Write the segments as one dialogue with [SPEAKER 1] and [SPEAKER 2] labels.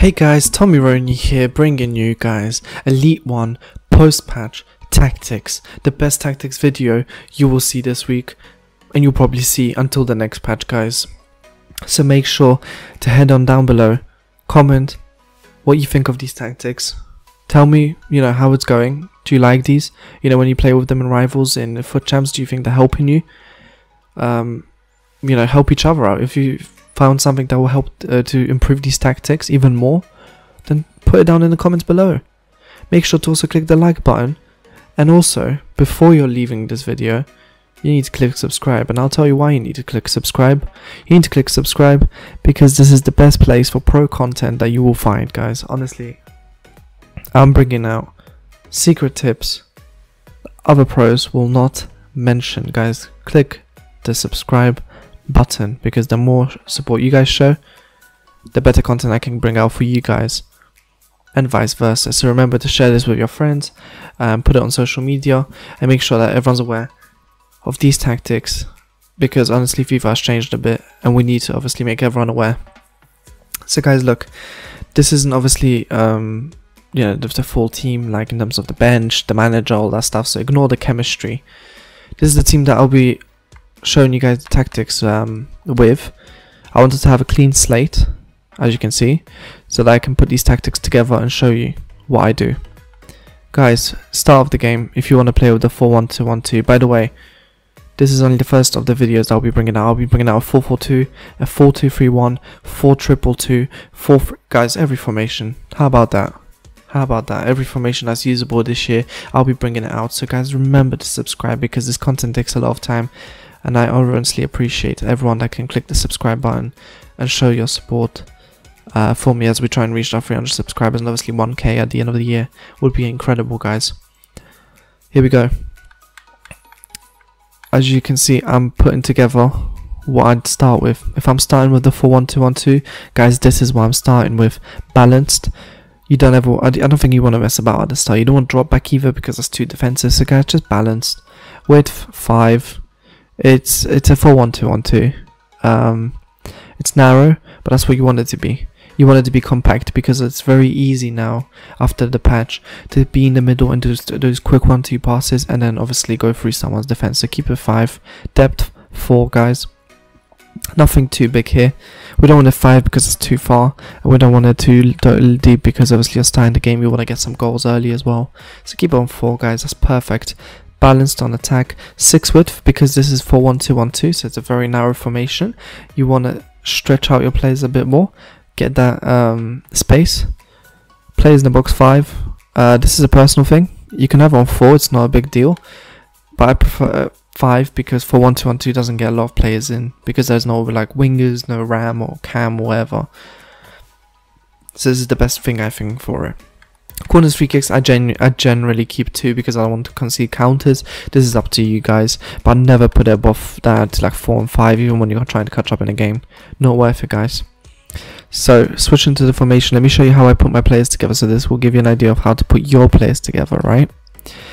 [SPEAKER 1] Hey guys, Tommy Roney here, bringing you guys Elite 1 post-patch tactics, the best tactics video you will see this week, and you'll probably see until the next patch, guys. So make sure to head on down below, comment what you think of these tactics, tell me, how it's going. Do you like these? When you play with them in rivals in foot champs, do you think they're helping you? Help each other out. If you found something that will help to improve these tactics even more, then put it down in the comments below. Make sure to also click the like button, and also before you're leaving this video you need to click subscribe, and I'll tell you why you need to click subscribe. You need to click subscribe because this is the best place for pro content that you will find, guys. Honestly, I'm bringing out secret tips other pros will not mention, guys. Click the subscribe button because the more support you guys show, the better content I can bring out for you guys, and vice versa. So remember to share this with your friends, put it on social media, and make sure that everyone's aware of these tactics, because honestly FIFA has changed a bit and we need to obviously make everyone aware. So guys, look, this isn't obviously the full team, like in terms of the bench, the manager, all that stuff, so ignore the chemistry. This is the team that I'll be showing you guys the tactics with. I wanted to have a clean slate, as you can see, so that I can put these tactics together and show you what I do. Guys, start of the game, if you want to play with the 4-1-2-1-2, by the way, this is only the first of the videos that I'll be bringing out. I'll be bringing out a 4-4-2, a 4-2-3-1, 4-2-2-2, 4, guys, every formation. How about that? How about that? Every formation that's usable this year, I'll be bringing it out. So guys, remember to subscribe because this content takes a lot of time, and I honestly appreciate everyone that can click the subscribe button and show your support for me as we try and reach our 300 subscribers, and obviously 1k at the end of the year would be incredible, guys. Here we go. As you can see, I'm putting together what I'd start with. If I'm starting with the 4-1-2-1-2, guys, this is what I'm starting with. Balanced. You don't ever, I don't think you want to mess about at the start. You don't want to drop back either because that's too defensive. So guys, just balanced. Width 5. It's a 4-1-2-1-2. It's narrow, but that's what you want it to be. You want it to be compact because it's very easy now after the patch to be in the middle and do those quick 1-2 passes, and then obviously go through someone's defense. So keep it 5. Depth 4, guys. Nothing too big here. We don't want it 5 because it's too far, and we don't want it too deep because obviously you're starting the game, you want to get some goals early as well. So keep it on 4, guys. That's perfect. Balanced on attack. 6 width because this is 4-1-2-1-2, so it's a very narrow formation. You want to stretch out your players a bit more, get that space. Players in the box 5. This is a personal thing. You can have on 4, it's not a big deal, but I prefer 5 because 4-1-2-1-2 doesn't get a lot of players in because there's no like wingers, no ram or cam or whatever. So this is the best thing I think for it. Corners, free kicks, I generally keep 2 because I don't want to concede counters. This is up to you guys, but I never put it above that, like 4 and 5, even when you're trying to catch up in a game. Not worth it, guys. So switching to the formation, let me show you how I put my players together. So this will give you an idea of how to put your players together, right?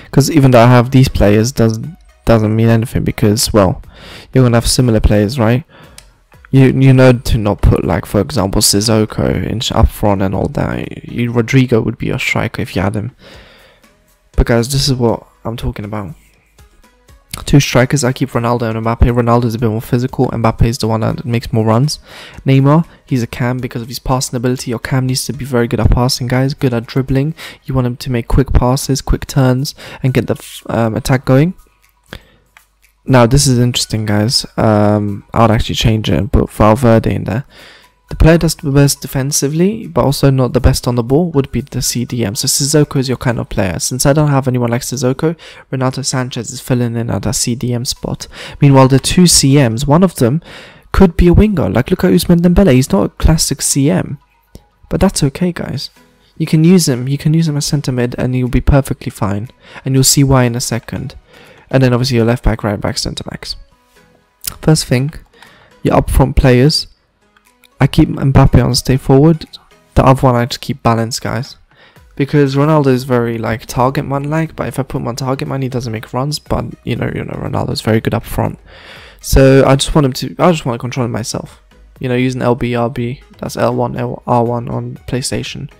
[SPEAKER 1] Because even though I have these players, doesn't mean anything because, well, you're gonna have similar players, right? You know to not put, like, for example, Sissoko in up front and all that. Rodrigo would be your striker if you had him. But guys, this is what I'm talking about. 2 strikers, I keep Ronaldo and Mbappe. Ronaldo is a bit more physical. Mbappe is the one that makes more runs. Neymar, he's a cam because of his passing ability. Your cam needs to be very good at passing, guys. Good at dribbling. You want him to make quick passes, quick turns, and get the attack going. Now this is interesting, guys. I would actually change it and put Valverde in there. The player that's the best defensively, but also not the best on the ball, would be the CDM. So Sissoko is your kind of player. Since I don't have anyone like Sissoko, Renato Sanchez is filling in at that CDM spot. Meanwhile, the 2 CMs, one of them could be a winger. Like, look at Ousmane Dembele. He's not a classic CM, but that's okay, guys. You can use him. You can use him as centre mid, and he'll be perfectly fine. And you'll see why in a second. And then obviously your left back, right back, centre backs. First thing, your up front players. I keep Mbappe on stay forward. The other one I just keep balanced, guys. Because Ronaldo is very like target man like, but if I put him on target man, he doesn't make runs. But you know Ronaldo is very good up front. So I just want to control him myself. You know, using LB, that's L1, R1 on PlayStation.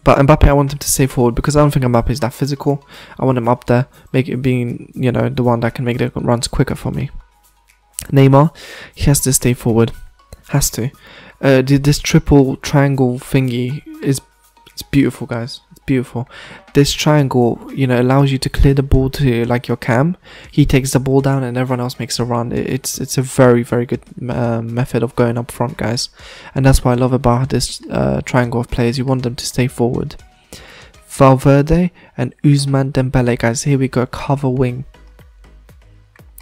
[SPEAKER 1] But Mbappe, I want him to stay forward because I don't think Mbappe is that physical. I want him up there, make it being, you know, the one that can make the runs quicker for me. Neymar, he has to stay forward. Has to. This triple triangle thingy is beautiful, guys. It's beautiful. This triangle, you know, allows you to clear the ball to like your cam. He takes the ball down and everyone else makes a run. It's a very, very good method of going up front, guys. And that's what I love about this triangle of players. You want them to stay forward. Valverde and Ousmane Dembele, guys. Here we go. Cover wing.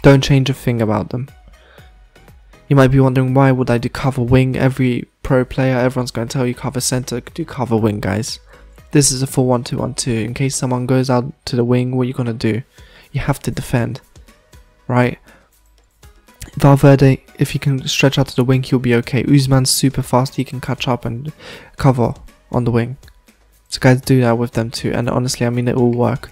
[SPEAKER 1] Don't change a thing about them. You might be wondering, why would I do cover wing? Every pro player, everyone's going to tell you cover center, do cover wing, guys. This is a 4-1-2-1-2. In case someone goes out to the wing, what are you going to do? You have to defend, right? Valverde, if he can stretch out to the wing, he'll be okay. Ousmane's super fast, he can catch up and cover on the wing. So guys, do that with them too. And honestly, I mean, it will work.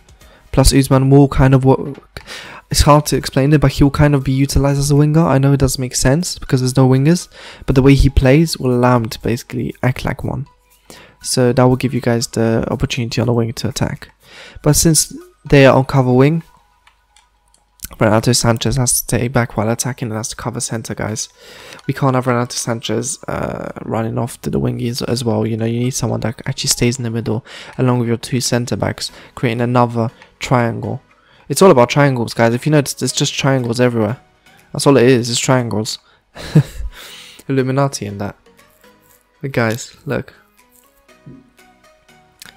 [SPEAKER 1] Plus, Ousmane will kind of work. It's hard to explain it, but he'll kind of be utilized as a winger. I know it doesn't make sense because there's no wingers, but the way he plays will allow him to basically act like one. So that will give you guys the opportunity on the wing to attack. But since they are on cover wing, Renato Sanchez has to stay back while attacking and has to cover center, guys. We can't have Renato Sanchez running off to the wingies as well. You know, you need someone that actually stays in the middle along with your two center backs, creating another triangle. It's all about triangles, guys. If you notice, there's just triangles everywhere. That's all it is. It's triangles. Illuminati in that. But guys, look.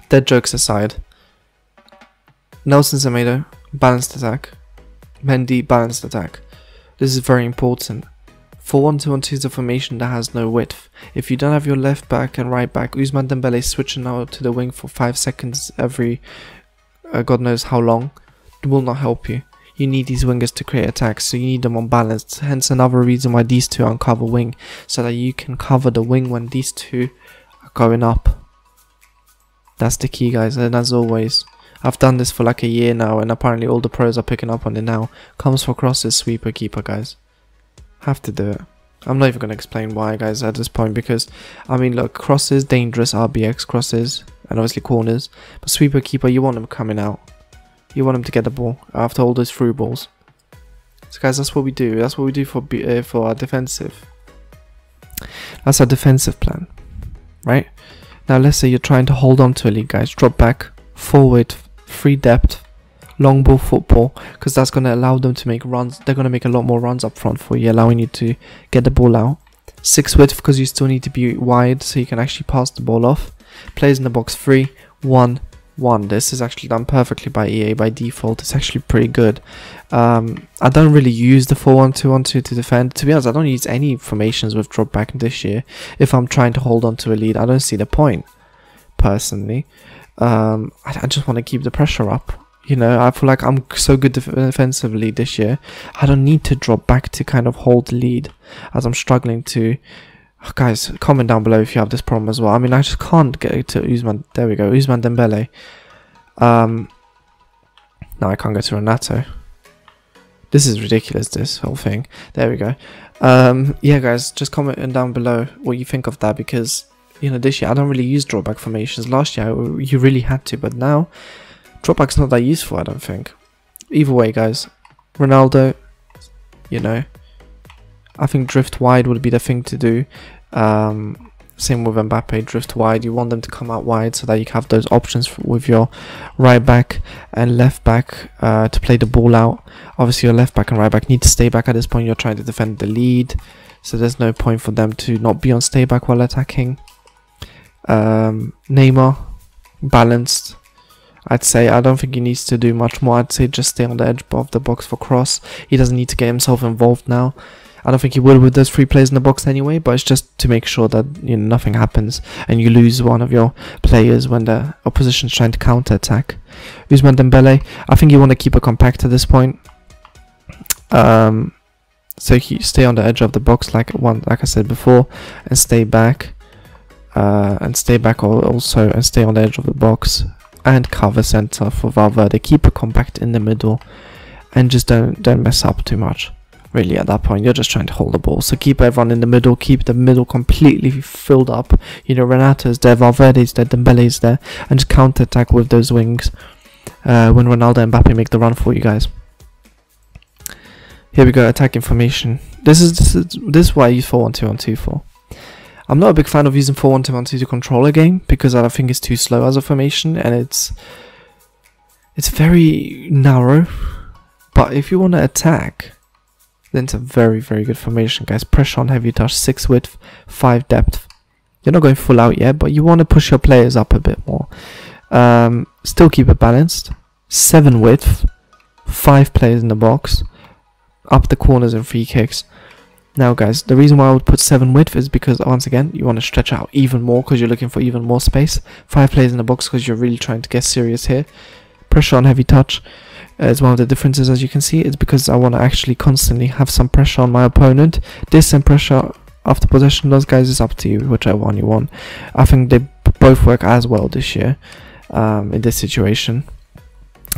[SPEAKER 1] Dead jokes aside. Nelson Semedo, balanced attack. Mendy, balanced attack. This is very important. 4-1-2-1-2 is a formation that has no width. If you don't have your left back and right back, Ousmane Dembele switching out to the wing for 5 seconds every God knows how long, it will not help you. You need these wingers to create attacks, so you need them unbalanced. Hence another reason why these two are on cover wing, so that you can cover the wing when these two are going up. That's the key, guys. And as always, I've done this for like a year now, and apparently all the pros are picking up on it now. Comes for crosses, sweeper, keeper, guys. Have to do it. I'm not even going to explain why, guys, at this point, because I mean, look, crosses, dangerous, RBX crosses, and obviously corners, but sweeper, keeper, you want them coming out. You want him to get the ball after all those through balls. So guys, that's what we do. That's what we do for our defensive. That's our defensive plan, right? Now let's say you're trying to hold on to a lead, guys. Drop back, forward, free depth, long ball football, because that's going to allow them to make runs. They're going to make a lot more runs up front for you, allowing you to get the ball out. 6 width, because you still need to be wide so you can actually pass the ball off. Players in the box 3, 1, 1. This is actually done perfectly by EA by default. It's actually pretty good. I don't really use the 4-1-2-1-2 to defend. To be honest, I don't use any formations with drop back this year. If I'm trying to hold on to a lead, I don't see the point, personally. I just want to keep the pressure up. You know, I feel like I'm so good defensively this year. I don't need to drop back to kind of hold the lead, as I'm struggling to. Oh, guys, comment down below if you have this problem as well. I mean, I just can't get to Ousmane. There we go, Ousmane Dembele. No, I can't go to Renato. This is ridiculous, this whole thing. There we go. Yeah, guys, just comment down below what you think of that, because, you know, this year I don't really use drawback formations. Last year you really had to, but now drawback's not that useful, I don't think. Either way, guys, Ronaldo, you know, I think drift wide would be the thing to do. Same with Mbappe, drift wide. You want them to come out wide so that you have those options with your right back and left back to play the ball out. Obviously your left back and right back need to stay back at this point. You're trying to defend the lead, so there's no point for them to not be on stay back while attacking. Neymar, balanced. I'd say I don't think he needs to do much more. I'd say just stay on the edge of the box for cross. He doesn't need to get himself involved now. I don't think he will with those 3 players in the box anyway, but it's just to make sure that, you know, nothing happens and you lose one of your players when the opposition's trying to counter attack. Ousmane Dembele, I think you want to keep it compact at this point. So you stay on the edge of the box like I said before, and stay back, also, and stay on the edge of the box and cover center for Valverde. Keep it compact in the middle and just don't mess up too much. really at that point. You're just trying to hold the ball. So keep everyone in the middle, keep the middle completely filled up. You know, Renato's there, Valverde's there, Dembele's there, and just counter attack with those wings when Ronaldo and Mbappe make the run for you guys. Here we go, attacking formation. This is what I use 4-1-2-1-2 for. I'm not a big fan of using 4-1-2-1-2 to control a game because I think it's too slow as a formation and it's very narrow. But if you want to attack, then it's a very, very good formation, guys. Pressure on heavy touch, 6 width, 5 depth. You're not going full out yet, but you want to push your players up a bit more. Still keep it balanced. 7 width, 5 players in the box, up the corners and free kicks. Now guys, the reason why I would put 7 width is because once again you want to stretch out even more because you're looking for even more space. 5 players in the box because you're really trying to get serious here. Pressure on heavy touch is one of the differences, as you can see. It's because I want to actually constantly have some pressure on my opponent. This and pressure after possession, those guys, is up to you, whichever one you want. I think they both work as well this year in this situation.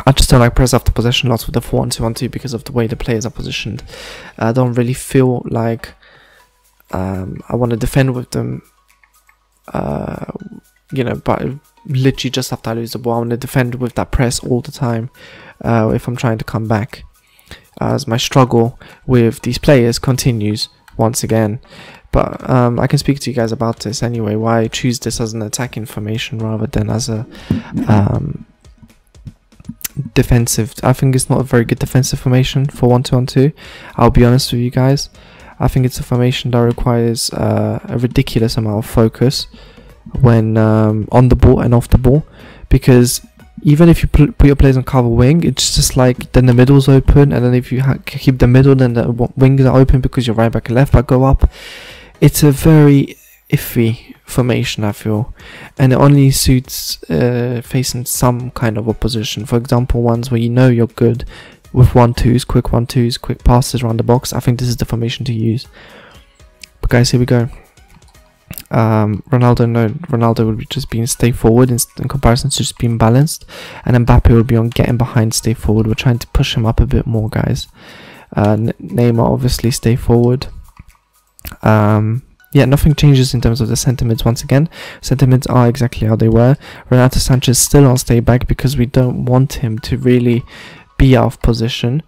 [SPEAKER 1] I just don't like press after possession lots with the 4-1-2-1-2 because of the way the players are positioned. I don't really feel like I want to defend with them, you know, but literally just after I lose the ball, I want to defend with that press all the time if I'm trying to come back. As my struggle with these players continues once again. But I can speak to you guys about this anyway, why I choose this as an attacking formation rather than as a defensive. I think it's not a very good defensive formation for 1-2-1-2. I'll be honest with you guys. I think it's a formation that requires a ridiculous amount of focus when on the ball and off the ball, because even if you put your players on cover wing, it's just like then the middle's open, and then if you keep the middle, then the wings are open because your right back and left back go up. It's a very iffy formation, I feel, and it only suits facing some kind of opposition. For example, ones where you know you're good with 1-2s, quick 1-2s, quick passes around the box. I think this is the formation to use. But guys, here we go. Ronaldo will be just being stay forward in comparison to just being balanced, and Mbappe will be on getting behind, stay forward. We're trying to push him up a bit more, guys. Neymar obviously stay forward. Yeah, nothing changes in terms of the sentiments. Once again, sentiments are exactly how they were. Renato Sanchez still on stay back because we don't want him to really be out of position.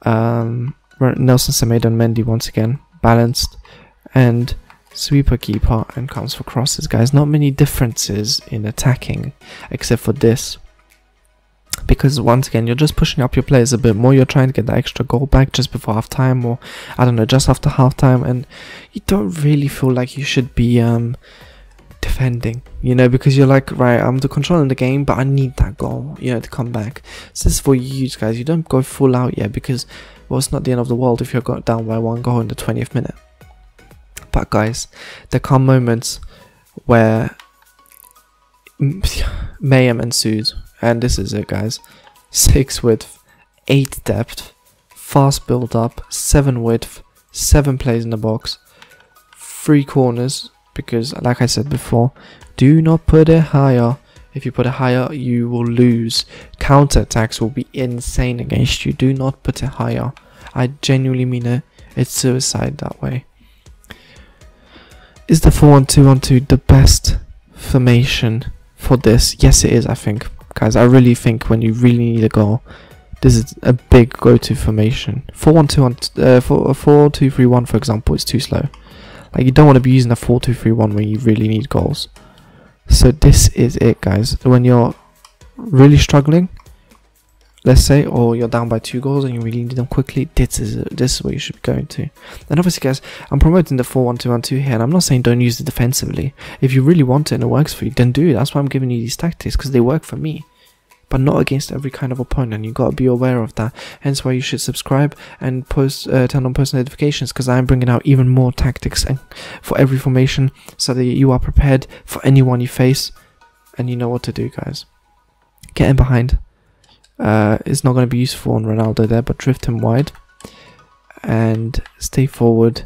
[SPEAKER 1] Nelson Semedo and Mendy once again balanced, and sweeper, keeper, and comes for crosses, guys. Not many differences in attacking except for this, because once again you're just pushing up your players a bit more. You're trying to get the extra goal back just before half time, or I don't know, just after half time, and you don't really feel like you should be defending, you know, because you're like, right, I'm controlling the game, but I need that goal, you know, to come back. So this is for you guys. You don't go full out yet, because well, it's not the end of the world if you're got down by 1 goal in the 20th minute. But guys, there come moments where mayhem ensues, and this is it, guys. 6 width, 8 depth, fast build up, 7 width, 7 plays in the box, 3 corners, because like I said before, do not put it higher. If you put it higher, you will lose. Counter attacks will be insane against you. Do not put it higher. I genuinely mean it. It's suicide that way. Is the 4-1-2-1-2 the best formation for this? Yes, it is, I think. Guys, I really think when you really need a goal, this is a big go-to formation. 4-2-3-1, for example, is too slow. Like, you don't want to be using a 4-2-3-1 when you really need goals. So this is it, guys. When you're really struggling, let's say, or you're down by 2 goals and you really need them quickly, this is what you should be going to. And obviously, guys, I'm promoting the 4-1-2-1-2 here, and I'm not saying don't use it defensively. If you really want it and it works for you, then do it. That's why I'm giving you these tactics, because they work for me, but not against every kind of opponent. You got to be aware of that. Hence why you should subscribe and turn on post notifications, because I'm bringing out even more tactics and for every formation, so that you are prepared for anyone you face and you know what to do, guys. Get in behind. It's not going to be useful on Ronaldo there, but drift him wide and stay forward.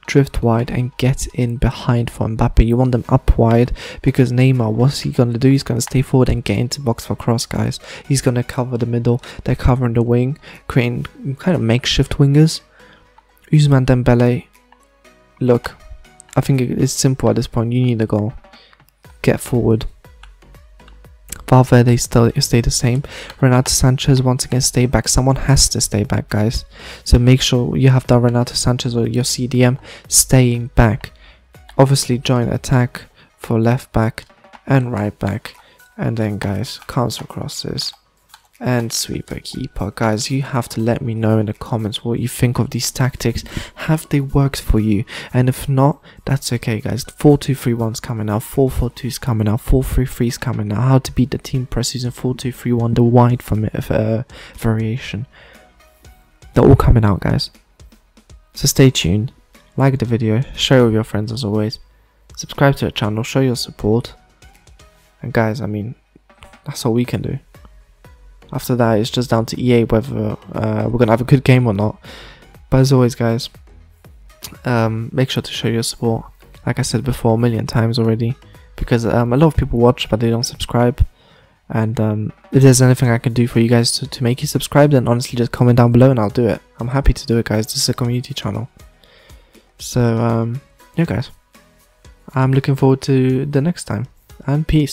[SPEAKER 1] drift wide and get in behind for Mbappe. You want them up wide, because Neymar, what's he going to do? He's going to stay forward and get into box for cross, guys. He's going to cover the middle. They're covering the wing, creating kind of makeshift wingers. Ousmane Dembele, look, I think it's simple at this point. You need a goal. Get forward. Valverde still stay the same. Renato Sanchez once again stay back. Someone has to stay back, guys. So make sure you have that Renato Sanchez or your CDM staying back. Obviously join attack for left back and right back. And then, guys, cancel crosses and sweeper keeper. Guys, you have to let me know in the comments what you think of these tactics. Have they worked for you? And if not, that's okay, guys. 4-2-3-1's coming out, 4-4-2's coming out, 4-3-3's coming out. How to beat the team press using 4-2-3-1, the wide variation. They're all coming out, guys. So stay tuned, like the video, share with your friends as always, subscribe to the channel, show your support. And guys, I mean, that's all we can do. After that, it's just down to EA whether we're going to have a good game or not. But as always, guys, make sure to show your support. Like I said before a million times already. Because a lot of people watch, but they don't subscribe. And if there's anything I can do for you guys to make you subscribe, then honestly just comment down below and I'll do it. I'm happy to do it, guys. This is a community channel. So, yeah, guys. I'm looking forward to the next time. And peace.